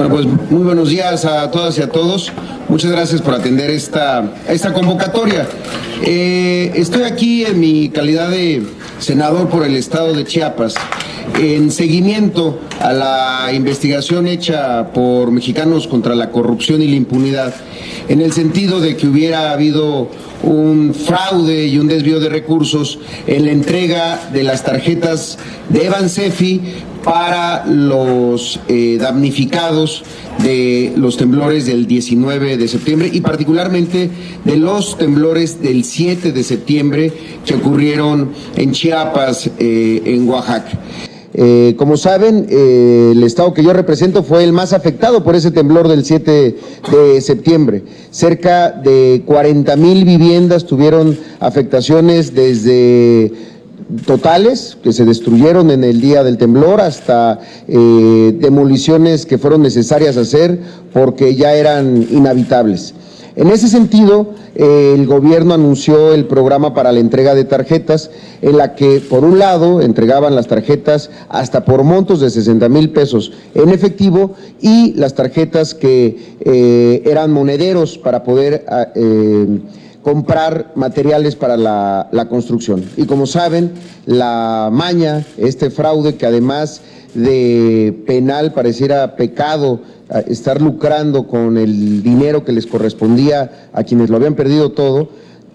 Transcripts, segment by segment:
Bueno, pues muy buenos días a todas y a todos. Muchas gracias por atender esta convocatoria. Estoy aquí en mi calidad de senador por el estado de Chiapas, en seguimiento a la investigación hecha por Mexicanos contra la Corrupción y la Impunidad, en el sentido de que hubiera habido un fraude y un desvío de recursos en la entrega de las tarjetas de Bansefi para los damnificados de los temblores del 19 de septiembre y particularmente de los temblores del 7 de septiembre que ocurrieron en Chiapas, en Oaxaca. Como saben, el estado que yo represento fue el más afectado por ese temblor del 7 de septiembre. Cerca de 40,000 viviendas tuvieron afectaciones desde totales que se destruyeron en el día del temblor hasta demoliciones que fueron necesarias hacer porque ya eran inhabitables. En ese sentido, el gobierno anunció el programa para la entrega de tarjetas, en la que, por un lado, entregaban las tarjetas hasta por montos de 60,000 pesos en efectivo y las tarjetas que eran monederos para poder comprar materiales para la construcción. Y como saben, la maña, este fraude que además de penal pareciera pecado, estar lucrando con el dinero que les correspondía a quienes lo habían perdido todo,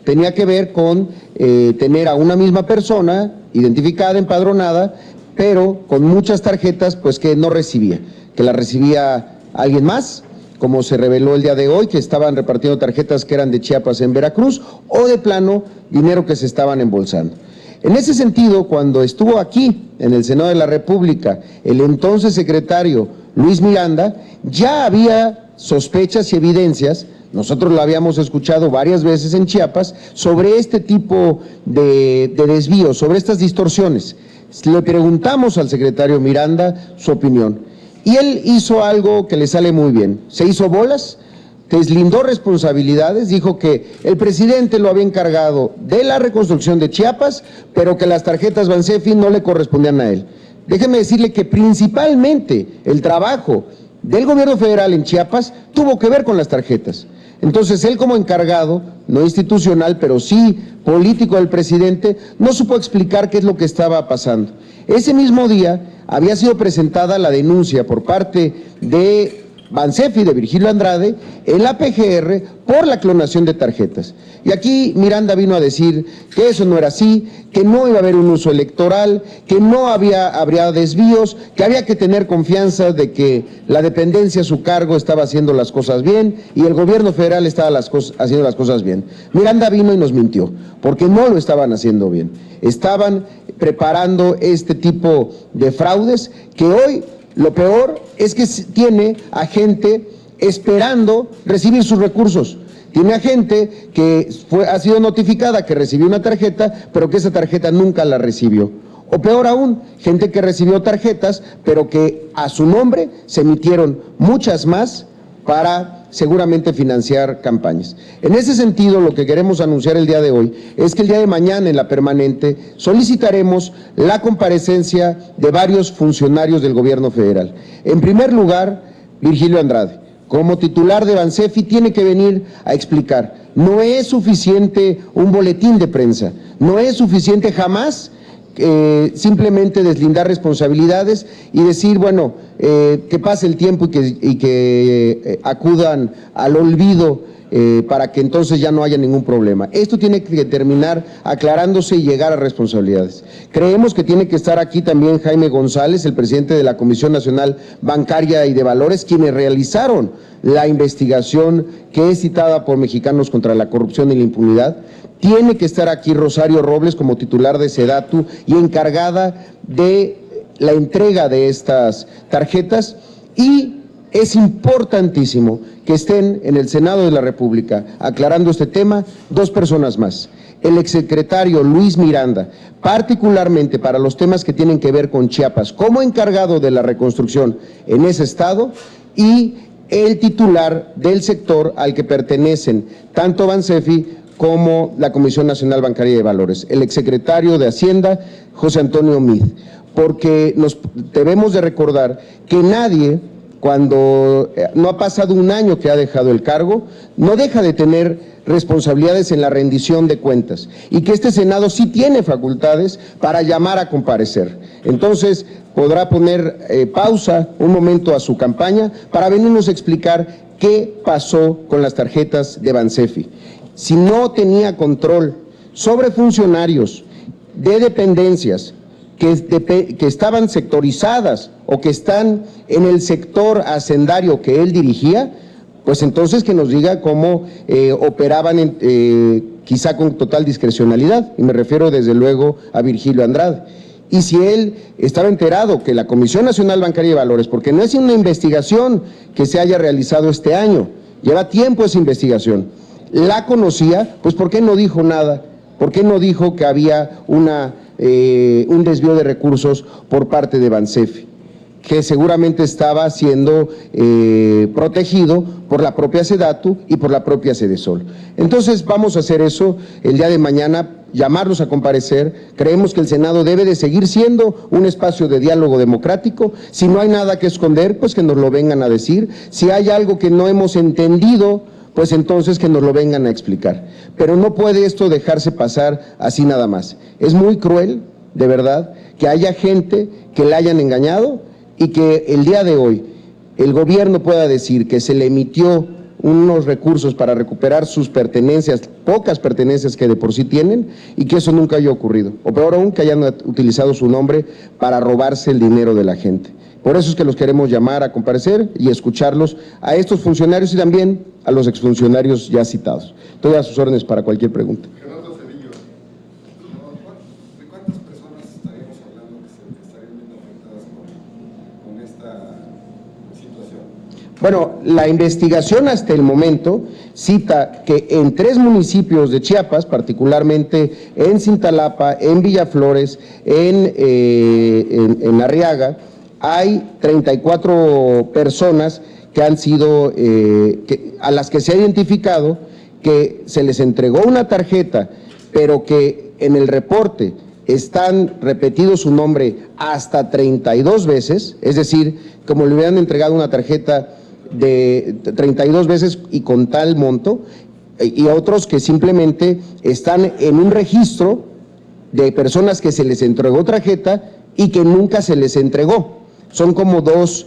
tenía que ver con tener a una misma persona identificada, empadronada, pero con muchas tarjetas pues que no recibía, que la recibía alguien más, como se reveló el día de hoy, que estaban repartiendo tarjetas que eran de Chiapas en Veracruz, o de plano dinero que se estaban embolsando. En ese sentido, cuando estuvo aquí, en el Senado de la República, el entonces secretario Luis Miranda, ya había sospechas y evidencias, nosotros lo habíamos escuchado varias veces en Chiapas, sobre este tipo de desvíos, sobre estas distorsiones. Le preguntamos al secretario Miranda su opinión, y él hizo algo que le sale muy bien, se hizo bolas, deslindó responsabilidades, dijo que el presidente lo había encargado de la reconstrucción de Chiapas, pero que las tarjetas Bansefi no le correspondían a él. Déjeme decirle que principalmente el trabajo del gobierno federal en Chiapas tuvo que ver con las tarjetas. Entonces él, como encargado, no institucional, pero sí político del presidente, no supo explicar qué es lo que estaba pasando. Ese mismo día había sido presentada la denuncia por parte de Bansefi, de Virgilio Andrade, en la PGR por la clonación de tarjetas. Y aquí Miranda vino a decir que eso no era así, que no iba a haber un uso electoral, que no habría desvíos, que había que tener confianza de que la dependencia a su cargo estaba haciendo las cosas bien y el gobierno federal estaba haciendo las cosas bien. Miranda vino y nos mintió, porque no lo estaban haciendo bien. Estaban preparando este tipo de fraudes que hoy lo peor es que tiene a gente esperando recibir sus recursos. Tiene a gente que ha sido notificada que recibió una tarjeta, pero que esa tarjeta nunca la recibió. O peor aún, gente que recibió tarjetas, pero que a su nombre se emitieron muchas más para seguramente financiar campañas. En ese sentido, lo que queremos anunciar el día de hoy es que el día de mañana en la permanente solicitaremos la comparecencia de varios funcionarios del gobierno federal. En primer lugar, Virgilio Andrade, como titular de Bansefi, tiene que venir a explicar. No es suficiente un boletín de prensa, no es suficiente jamás simplemente deslindar responsabilidades y decir, bueno, que pase el tiempo y que acudan al olvido para que entonces ya no haya ningún problema. Esto tiene que terminar aclarándose y llegar a responsabilidades. Creemos que tiene que estar aquí también Jaime González, el presidente de la Comisión Nacional Bancaria y de Valores, quienes realizaron la investigación que es citada por Mexicanos contra la Corrupción y la Impunidad. Tiene que estar aquí Rosario Robles como titular de SEDATU y encargada de la entrega de estas tarjetas, y es importantísimo que estén en el Senado de la República aclarando este tema dos personas más. El exsecretario Luis Miranda, particularmente para los temas que tienen que ver con Chiapas, como encargado de la reconstrucción en ese estado, y el titular del sector al que pertenecen tanto Bansefi como la Comisión Nacional Bancaria y de Valores, el exsecretario de Hacienda, José Antonio Meade, porque nos debemos de recordar que nadie cuando no ha pasado un año que ha dejado el cargo, no deja de tener responsabilidades en la rendición de cuentas y que este Senado sí tiene facultades para llamar a comparecer. Entonces, podrá poner pausa un momento a su campaña para venirnos a explicar qué pasó con las tarjetas de Bansefi. Si no tenía control sobre funcionarios de dependencias que estaban sectorizadas o que están en el sector hacendario que él dirigía, pues entonces que nos diga cómo operaban quizá con total discrecionalidad, y me refiero desde luego a Virgilio Andrade. Y si él estaba enterado que la Comisión Nacional Bancaria de Valores, porque no es una investigación que se haya realizado este año, lleva tiempo esa investigación, la conocía, pues ¿por qué no dijo nada? ¿Por qué no dijo que había un desvío de recursos por parte de Bansefi, que seguramente estaba siendo protegido por la propia Sedatu y por la propia Sedesol? Entonces vamos a hacer eso el día de mañana, llamarlos a comparecer. Creemos que el Senado debe de seguir siendo un espacio de diálogo democrático. Si no hay nada que esconder, pues que nos lo vengan a decir. Si hay algo que no hemos entendido, pues entonces que nos lo vengan a explicar. Pero no puede esto dejarse pasar así nada más. Es muy cruel, de verdad, que haya gente que la hayan engañado y que el día de hoy el gobierno pueda decir que se le emitió unos recursos para recuperar sus pertenencias, pocas pertenencias que de por sí tienen, y que eso nunca haya ocurrido. O peor aún, que hayan utilizado su nombre para robarse el dinero de la gente. Por eso es que los queremos llamar a comparecer y escucharlos a estos funcionarios y también a los exfuncionarios ya citados. Estoy a sus órdenes para cualquier pregunta. Gerardo Cedillo, ¿de cuántas personas estaríamos hablando que estarían viendo afectadas con esta situación? Bueno, la investigación hasta el momento cita que en 3 municipios de Chiapas, particularmente en Cintalapa, en Villaflores, en Arriaga, hay 34 personas que han sido, a las que se ha identificado que se les entregó una tarjeta, pero que en el reporte están repetido su nombre hasta 32 veces, es decir, como le hubieran entregado una tarjeta de 32 veces y con tal monto, y otros que simplemente están en un registro de personas que se les entregó tarjeta y que nunca se les entregó. Son como dos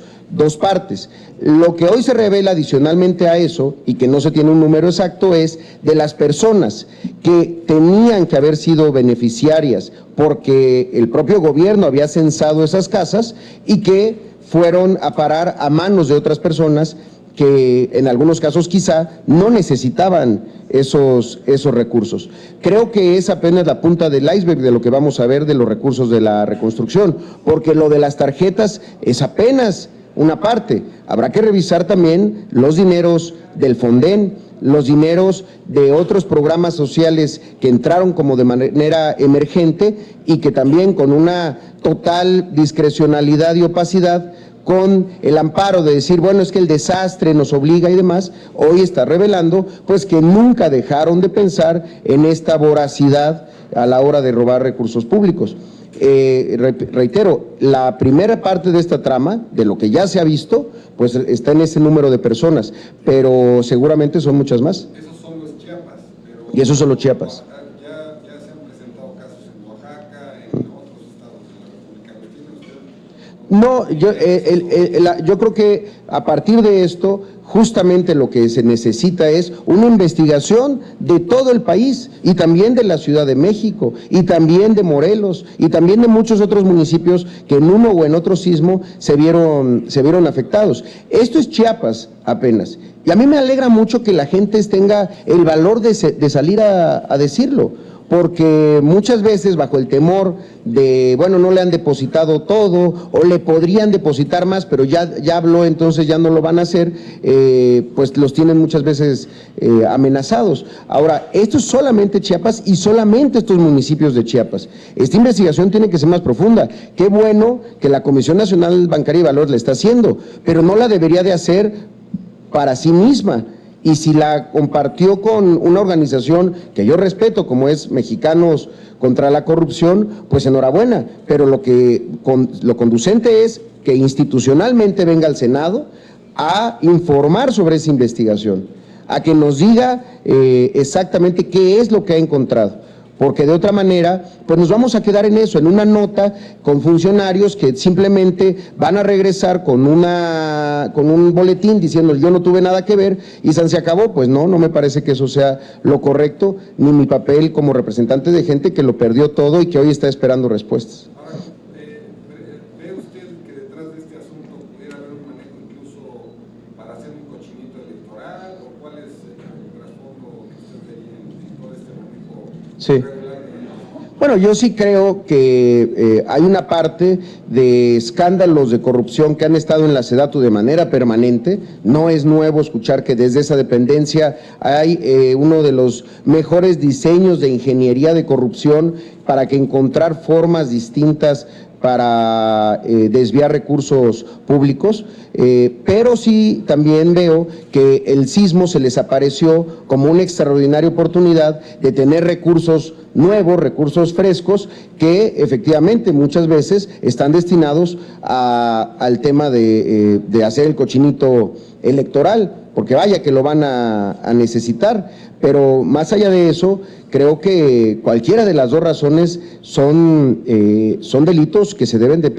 partes. Lo que hoy se revela adicionalmente a eso, y que no se tiene un número exacto, es de las personas que tenían que haber sido beneficiarias porque el propio gobierno había censado esas casas y que fueron a parar a manos de otras personas que en algunos casos quizá no necesitaban esos recursos. Creo que es apenas la punta del iceberg de lo que vamos a ver de los recursos de la reconstrucción, porque lo de las tarjetas es apenas una parte. Habrá que revisar también los dineros del Fonden, los dineros de otros programas sociales que entraron como de manera emergente y que también con una total discrecionalidad y opacidad, con el amparo de decir, bueno, es que el desastre nos obliga y demás, hoy está revelando pues que nunca dejaron de pensar en esta voracidad a la hora de robar recursos públicos. Reitero, la primera parte de esta trama, de lo que ya se ha visto, pues está en ese número de personas, pero seguramente son muchas más. Esos son los Chiapas. Pero y esos son los Chiapas. Ya se han presentado casos en Oaxaca, en otros estados de la República. ¿Los tienen ustedes? No, yo creo que a partir de esto, justamente lo que se necesita es una investigación de todo el país y también de la Ciudad de México y también de Morelos y también de muchos otros municipios que en uno o en otro sismo se vieron afectados. Esto es Chiapas apenas. Y a mí me alegra mucho que la gente tenga el valor de salir a decirlo, porque muchas veces bajo el temor de, bueno, no le han depositado todo o le podrían depositar más, pero ya habló, entonces ya no lo van a hacer, pues los tienen muchas veces amenazados. Ahora, esto es solamente Chiapas y solamente estos municipios de Chiapas. Esta investigación tiene que ser más profunda. Qué bueno que la Comisión Nacional Bancaria y Valores la está haciendo, pero no la debería de hacer para sí misma. Y si la compartió con una organización que yo respeto, como es Mexicanos contra la Corrupción, pues enhorabuena, pero lo conducente es que institucionalmente venga al Senado a informar sobre esa investigación, a que nos diga exactamente qué es lo que ha encontrado, porque de otra manera, pues nos vamos a quedar en eso, en una nota con funcionarios que simplemente van a regresar con un boletín diciendo yo no tuve nada que ver y se acabó. Pues no me parece que eso sea lo correcto, ni mi papel como representante de gente que lo perdió todo y que hoy está esperando respuestas. Ahora, ¿ve usted que detrás de este asunto pudiera haber un manejo incluso para hacer un cochinito electoral, o cuál es el trasfondo que usted veía en todo este manejo? Sí. Bueno, yo sí creo que hay una parte de escándalos de corrupción que han estado en la SEDATU de manera permanente. No es nuevo escuchar que desde esa dependencia hay uno de los mejores diseños de ingeniería de corrupción para que encontrar formas distintas para desviar recursos públicos, pero sí también veo que el sismo se les apareció como una extraordinaria oportunidad de tener recursos nuevos, recursos frescos, que efectivamente muchas veces están destinados al tema de hacer el cochinito electoral, porque vaya que lo van a necesitar. Pero más allá de eso, creo que cualquiera de las dos razones son delitos que se deben de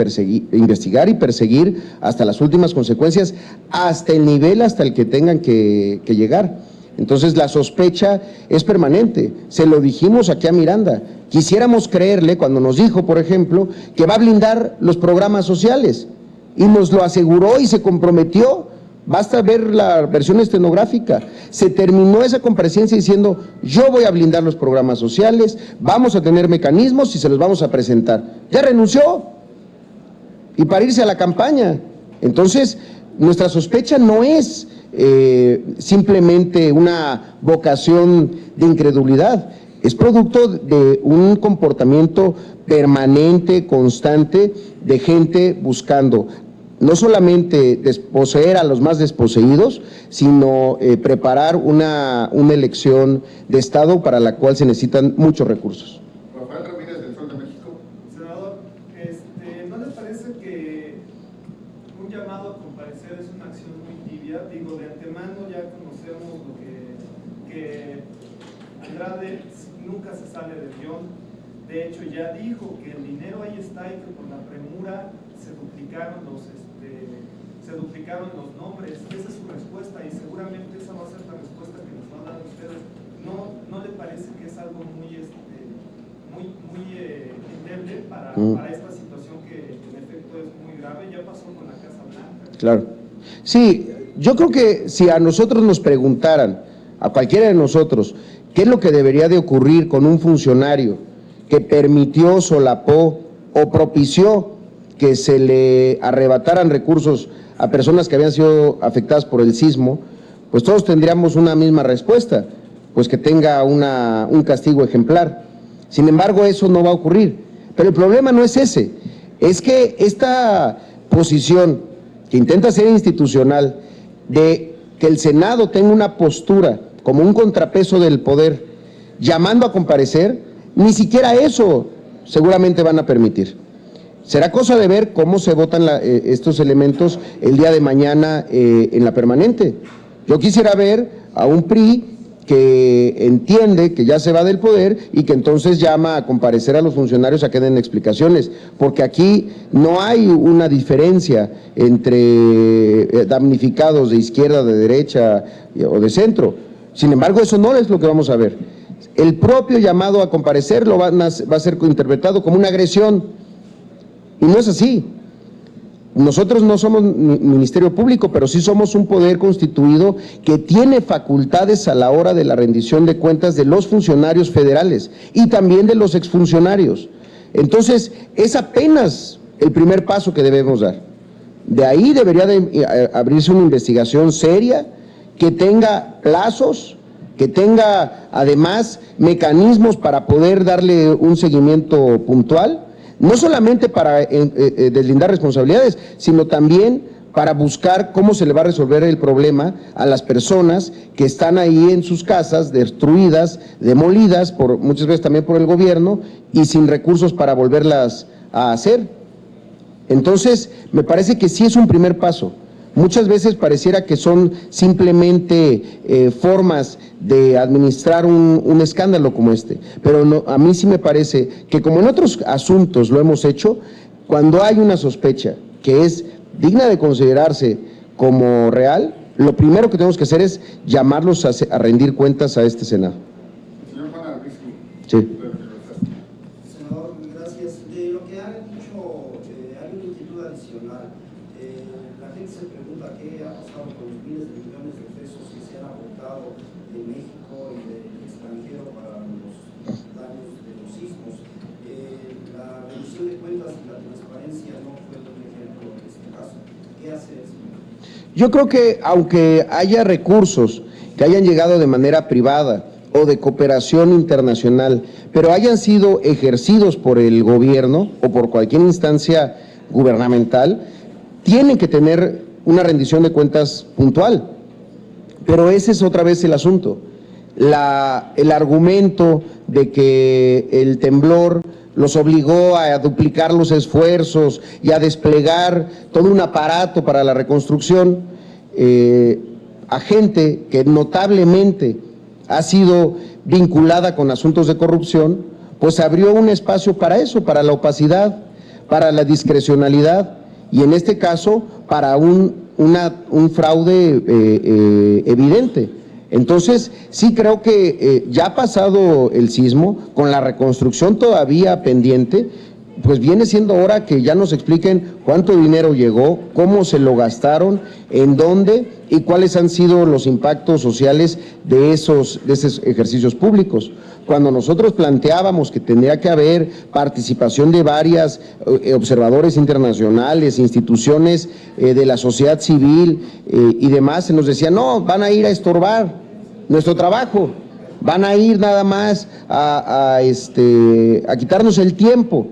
investigar y perseguir hasta las últimas consecuencias, hasta el nivel hasta el que tengan que llegar. Entonces la sospecha es permanente, se lo dijimos aquí a Miranda, quisiéramos creerle cuando nos dijo, por ejemplo, que va a blindar los programas sociales, y nos lo aseguró y se comprometió. Basta ver la versión estenográfica. Se terminó esa comparecencia diciendo, yo voy a blindar los programas sociales, vamos a tener mecanismos y se los vamos a presentar. Ya renunció, y para irse a la campaña. Entonces, nuestra sospecha no es simplemente una vocación de incredulidad, es producto de un comportamiento permanente, constante, de gente buscando no solamente desposeer a los más desposeídos, sino preparar una elección de Estado para la cual se necesitan muchos recursos. Rafael Ramírez, del Sol de México. Senador, ¿no les parece que un llamado a comparecer es una acción muy tibia? Digo, de antemano ya conocemos lo que Andrade nunca se sale del guión. De hecho, ya dijo que el dinero ahí está y que por la premura se duplicaron los nombres. Esa es su respuesta y seguramente esa va a ser la respuesta que nos van a dar ustedes. ¿No le parece que es algo muy endeble para esta situación que en efecto es muy grave? Ya pasó con la Casa Blanca. Claro. Sí, yo creo que si a nosotros nos preguntaran, a cualquiera de nosotros, qué es lo que debería de ocurrir con un funcionario que permitió, solapó o propició que se le arrebataran recursos a personas que habían sido afectadas por el sismo, pues todos tendríamos una misma respuesta, pues que tenga un castigo ejemplar. Sin embargo, eso no va a ocurrir. Pero el problema no es ese, es que esta posición que intenta ser institucional, de que el Senado tenga una postura como un contrapeso del poder, llamando a comparecer, ni siquiera eso seguramente van a permitir. Será cosa de ver cómo se votan estos elementos el día de mañana en la permanente. Yo quisiera ver a un PRI que entiende que ya se va del poder y que entonces llama a comparecer a los funcionarios a que den explicaciones, porque aquí no hay una diferencia entre damnificados de izquierda, de derecha o de centro. Sin embargo, eso no es lo que vamos a ver. El propio llamado a comparecer va a ser interpretado como una agresión. Y no es así. Nosotros no somos Ministerio Público, pero sí somos un poder constituido que tiene facultades a la hora de la rendición de cuentas de los funcionarios federales y también de los exfuncionarios. Entonces, es apenas el primer paso que debemos dar. De ahí debería de abrirse una investigación seria, que tenga plazos, que tenga además mecanismos para poder darle un seguimiento puntual, no solamente para deslindar responsabilidades, sino también para buscar cómo se le va a resolver el problema a las personas que están ahí en sus casas, destruidas, demolidas, muchas veces también por el gobierno, y sin recursos para volverlas a hacer. Entonces, me parece que sí es un primer paso. Muchas veces pareciera que son simplemente formas de administrar un escándalo como este, pero no, a mí sí me parece que, como en otros asuntos lo hemos hecho, cuando hay una sospecha que es digna de considerarse como real, lo primero que tenemos que hacer es llamarlos a rendir cuentas a este Senado. Señor Juan Arbizu. Sí. Senador, gracias. De lo que ha dicho, hay una inquietud adicional. La gente se pregunta qué ha pasado con los miles de millones de pesos que se han aportado de México y del extranjero para los daños de los sismos. La rendición de cuentas y la transparencia no fue un ejemplo en este caso. ¿Qué hace el señor? Yo creo que aunque haya recursos que hayan llegado de manera privada o de cooperación internacional, pero hayan sido ejercidos por el gobierno o por cualquier instancia gubernamental, tienen que tener una rendición de cuentas puntual. Pero ese es otra vez el asunto. El argumento de que el temblor los obligó a duplicar los esfuerzos y a desplegar todo un aparato para la reconstrucción, a gente que notablemente ha sido vinculada con asuntos de corrupción, pues abrió un espacio para eso, para la opacidad, para la discrecionalidad y en este caso para un fraude evidente. Entonces, sí creo que ya ha pasado el sismo, con la reconstrucción todavía pendiente, pues viene siendo hora que ya nos expliquen cuánto dinero llegó, cómo se lo gastaron, en dónde y cuáles han sido los impactos sociales de esos ejercicios públicos. Cuando nosotros planteábamos que tendría que haber participación de varias observadores internacionales, instituciones de la sociedad civil y demás, se nos decía, no, van a ir a estorbar nuestro trabajo, van a ir nada más a quitarnos el tiempo,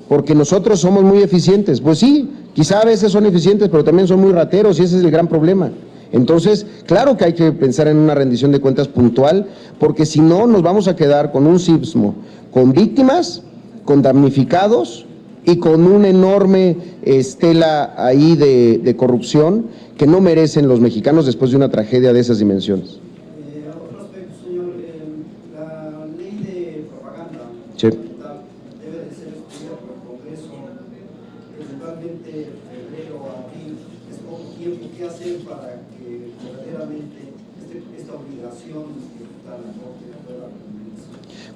porque nosotros somos muy eficientes. Pues sí, quizá a veces son eficientes, pero también son muy rateros y ese es el gran problema. Entonces, claro que hay que pensar en una rendición de cuentas puntual, porque si no nos vamos a quedar con un sismo, con víctimas, con damnificados y con una enorme estela ahí de corrupción que no merecen los mexicanos después de una tragedia de esas dimensiones. Otro aspecto, señor, la ley de propaganda Sí. debe de ser estudiada por el Congreso, eventualmente febrero, abril, es poco tiempo. ¿Qué hacer para que verdaderamente esta obligación ejecutar la Corte pueda cumplirse?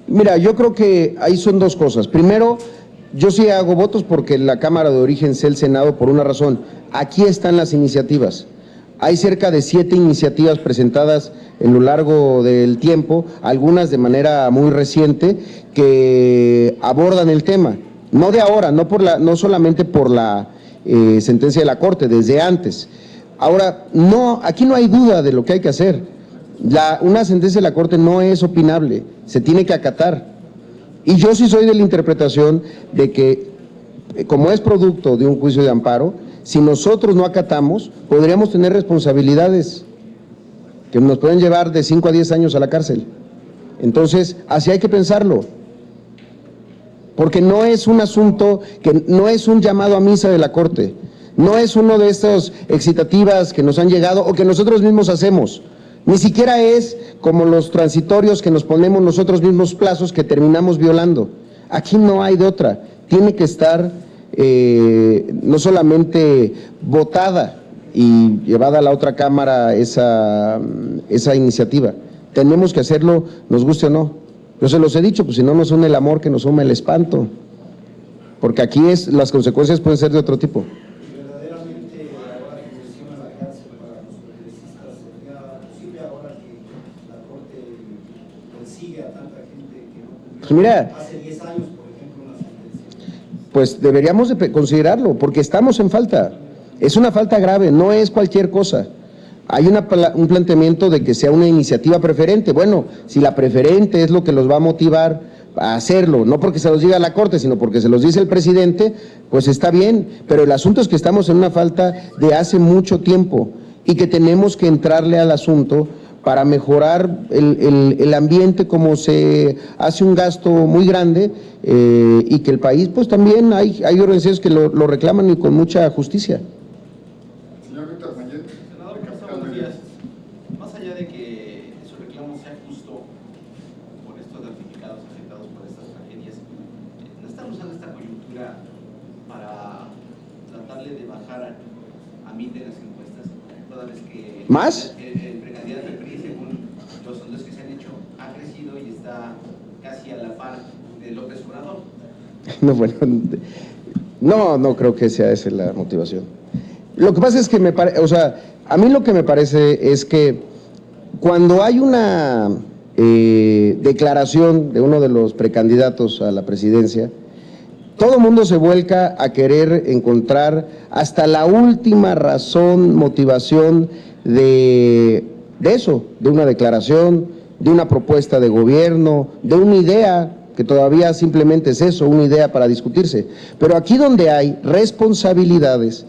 Mira, yo creo que ahí son dos cosas. Primero, yo sí hago votos porque la Cámara de Origen sea el Senado por una razón. Aquí están las iniciativas. Hay cerca de 7 iniciativas presentadas en lo largo del tiempo, algunas de manera muy reciente, que abordan el tema. No de ahora, no solamente por la sentencia de la Corte, desde antes. Ahora, no, aquí no hay duda de lo que hay que hacer. Una sentencia de la Corte no es opinable, se tiene que acatar. Y yo sí soy de la interpretación de que, como es producto de un juicio de amparo, si nosotros no acatamos, podríamos tener responsabilidades que nos pueden llevar de 5 a 10 años a la cárcel. Entonces, así hay que pensarlo. Porque no es un asunto, no es un llamado a misa de la Corte, no es uno de estas excitativas que nos han llegado o que nosotros mismos hacemos. Ni siquiera es como los transitorios que nos ponemos nosotros mismos plazos que terminamos violando. Aquí no hay de otra, tiene que estar no solamente votada y llevada a la otra Cámara esa iniciativa, tenemos que hacerlo, nos guste o no. Yo se los he dicho, pues si no nos une el amor, que nos une el espanto, porque aquí las consecuencias pueden ser de otro tipo. Verdaderamente, ahora que menciona la cárcel para los progresistas, ¿sería posible ahora que la Corte persigue a tanta gente que no cumplió Pues mira, hace 10 años, por ejemplo, una sentencia? pues deberíamos de considerarlo, porque estamos en falta. Es una falta grave, no es cualquier cosa. Hay un planteamiento de que sea una iniciativa preferente. Bueno, si la preferente es lo que los va a motivar a hacerlo, no porque se los diga la Corte, sino porque se los dice el presidente, pues está bien, pero el asunto es que estamos en una falta de hace mucho tiempo y que tenemos que entrarle al asunto para mejorar el ambiente, como se hace un gasto muy grande y que el país, pues también hay organizaciones que lo reclaman y con mucha justicia. Señor Víctor Mayet. allá de que su reclamo sea justo por estos damnificados afectados por estas tragedias, ¿no están usando esta coyuntura para tratarle de bajar a mí de las encuestas? Toda vez que ¿Más? el precandidato del PRI, según los sondeos que se han hecho, ha crecido y está casi a la par de López Obrador. No, bueno, no creo que sea esa la motivación. Lo que pasa es que a mí lo que me parece es que cuando hay una declaración de uno de los precandidatos a la presidencia, todo el mundo se vuelca a querer encontrar hasta la última razón, motivación de eso, de una declaración, de una propuesta de gobierno, de una idea, que todavía simplemente es eso, una idea para discutirse. Pero aquí donde hay responsabilidades,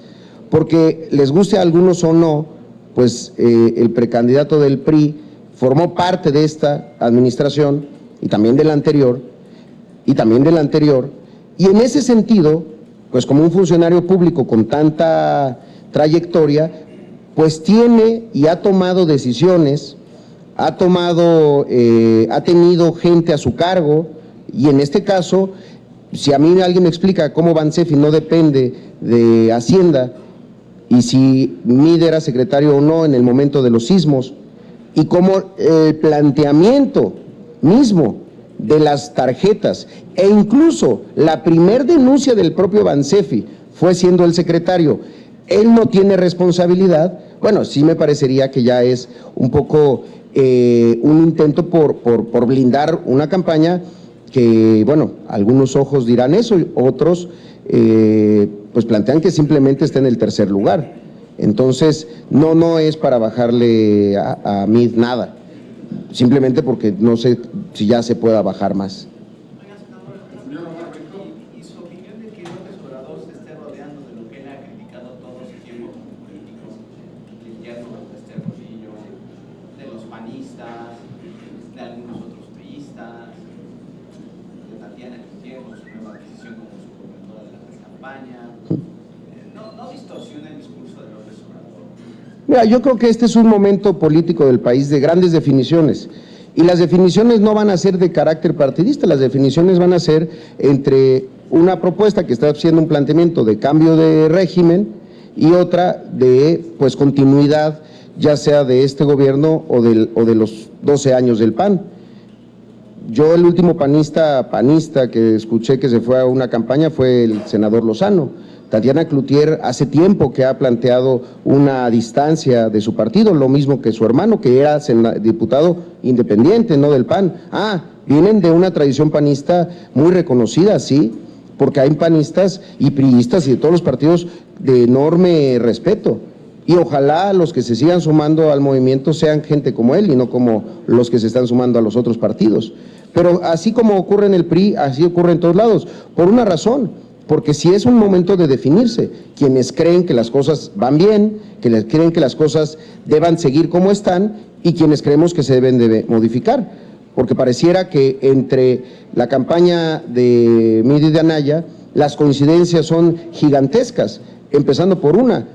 porque les guste a algunos o no, pues el precandidato del PRI formó parte de esta administración y también de la anterior, y en ese sentido, pues como un funcionario público con tanta trayectoria, pues tiene y ha tomado decisiones, ha tenido gente a su cargo, y en este caso, si a mí alguien me explica cómo Bansefi no depende de Hacienda, y si Mide era secretario o no en el momento de los sismos, y cómo el planteamiento mismo de las tarjetas, e incluso la primer denuncia del propio Bansefi fue siendo el secretario, él no tiene responsabilidad. Bueno, sí me parecería que ya es un poco un intento por blindar una campaña que, bueno, algunos ojos dirán eso y otros pues plantean que simplemente está en el tercer lugar. Entonces, no es para bajarle a Mid nada, simplemente porque no sé si ya se pueda bajar más. Oiga, senador, y su opinión de que López Obrador se esté rodeando de lo que él ha criticado todo su tiempo como político, del yerno de Rodillo, de los panistas, de algunos otros priistas, de Tatiana Cloutier con su nueva adquisición como su coordinadora de la campaña, no distorsiona el discurso de López Obrador? Mira, yo creo que este es un momento político del país de grandes definiciones, y las definiciones no van a ser de carácter partidista, las definiciones van a ser entre una propuesta que está haciendo un planteamiento de cambio de régimen y otra de pues continuidad, ya sea de este gobierno o de los 12 años del PAN. Yo el último panista que escuché que se fue a una campaña fue el senador Lozano. Tatiana Cloutier hace tiempo que ha planteado una distancia de su partido, lo mismo que su hermano, que era diputado independiente, no del PAN. Vienen de una tradición panista muy reconocida, sí, porque hay panistas y priistas y de todos los partidos de enorme respeto. Y ojalá los que se sigan sumando al movimiento sean gente como él y no como los que se están sumando a los otros partidos. Pero así como ocurre en el PRI, así ocurre en todos lados, por una razón. Porque si es un momento de definirse, quienes creen que las cosas van bien, creen que las cosas deban seguir como están y quienes creemos que se deben de modificar, porque pareciera que entre la campaña de Mide y de Anaya las coincidencias son gigantescas, empezando por una,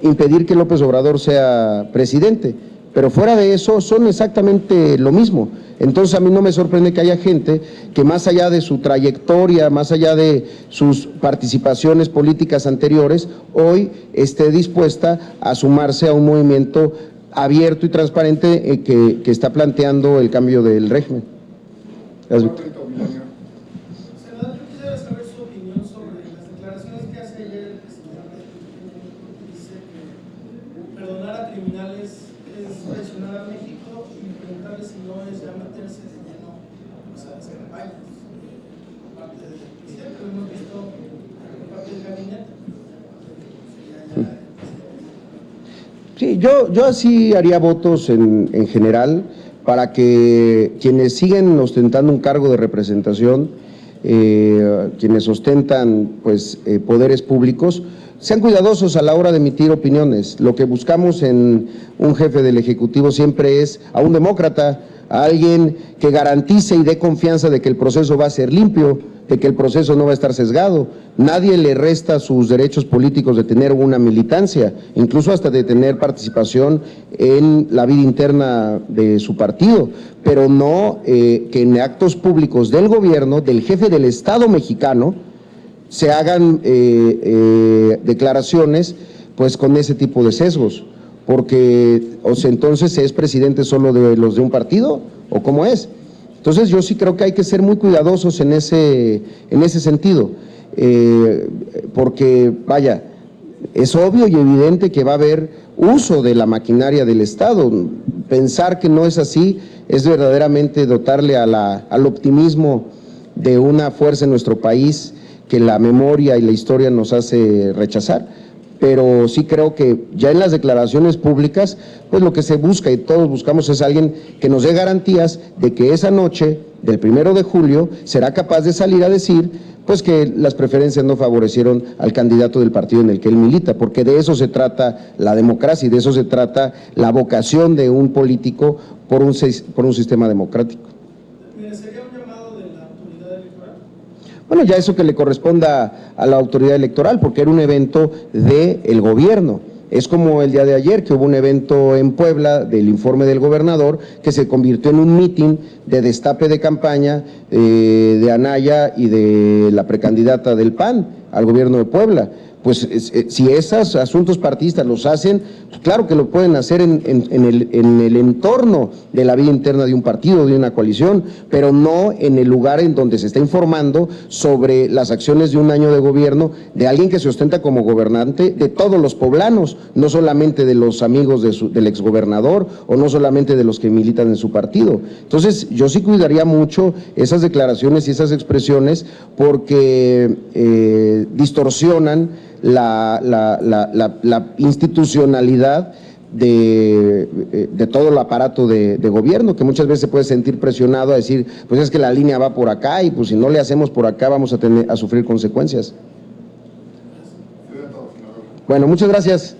impedir que López Obrador sea presidente, pero fuera de eso son exactamente lo mismo. Entonces a mí no me sorprende que haya gente que más allá de su trayectoria, más allá de sus participaciones políticas anteriores, hoy esté dispuesta a sumarse a un movimiento abierto y transparente que está planteando el cambio del régimen. Senador, yo quisiera saber su opinión sobre las declaraciones que hace ayer el presidente, que dice que perdonar a criminales es traicionar a México, y preguntarle si no es ya meterse de lleno pues, a las campañas por parte del presidente. Lo hemos visto por parte del gabinete. Sí, yo así haría votos en general para que quienes siguen ostentando un cargo de representación, quienes ostentan pues poderes públicos, sean cuidadosos a la hora de emitir opiniones. Lo que buscamos en un jefe del Ejecutivo siempre es a un demócrata, a alguien que garantice y dé confianza de que el proceso va a ser limpio, de que el proceso no va a estar sesgado. Nadie le resta sus derechos políticos de tener una militancia, incluso hasta de tener participación en la vida interna de su partido, pero no que en actos públicos del gobierno, del jefe del Estado mexicano, se hagan declaraciones pues con ese tipo de sesgos, porque o sea, entonces es presidente solo de los de un partido, o cómo es. Entonces yo sí creo que hay que ser muy cuidadosos en ese sentido, porque vaya, es obvio y evidente que va a haber uso de la maquinaria del Estado. Pensar que no es así es verdaderamente dotarle al optimismo de una fuerza en nuestro país que la memoria y la historia nos hace rechazar. Pero sí creo que ya en las declaraciones públicas, pues lo que se busca y todos buscamos es alguien que nos dé garantías de que esa noche del 1 de julio será capaz de salir a decir pues que las preferencias no favorecieron al candidato del partido en el que él milita, porque de eso se trata la democracia y de eso se trata la vocación de un político por un sistema democrático. ¿Sería un llamado de la autoridad electoral? Bueno, ya eso que le corresponda a la autoridad electoral, porque era un evento del gobierno. Es como el día de ayer, que hubo un evento en Puebla del informe del gobernador, que se convirtió en un mitin de destape de campaña de Anaya y de la precandidata del PAN al gobierno de Puebla. Pues si esos asuntos partidistas los hacen, pues claro que lo pueden hacer en el entorno de la vida interna de un partido, de una coalición, pero no en el lugar en donde se está informando sobre las acciones de un año de gobierno de alguien que se ostenta como gobernante de todos los poblanos, no solamente de los amigos del exgobernador o no solamente de los que militan en su partido. Entonces yo sí cuidaría mucho esas declaraciones y esas expresiones porque distorsionan la institucionalidad de todo el aparato de gobierno, que muchas veces se puede sentir presionado a decir, pues es que la línea va por acá y pues si no le hacemos por acá vamos a sufrir consecuencias. Bueno, muchas gracias.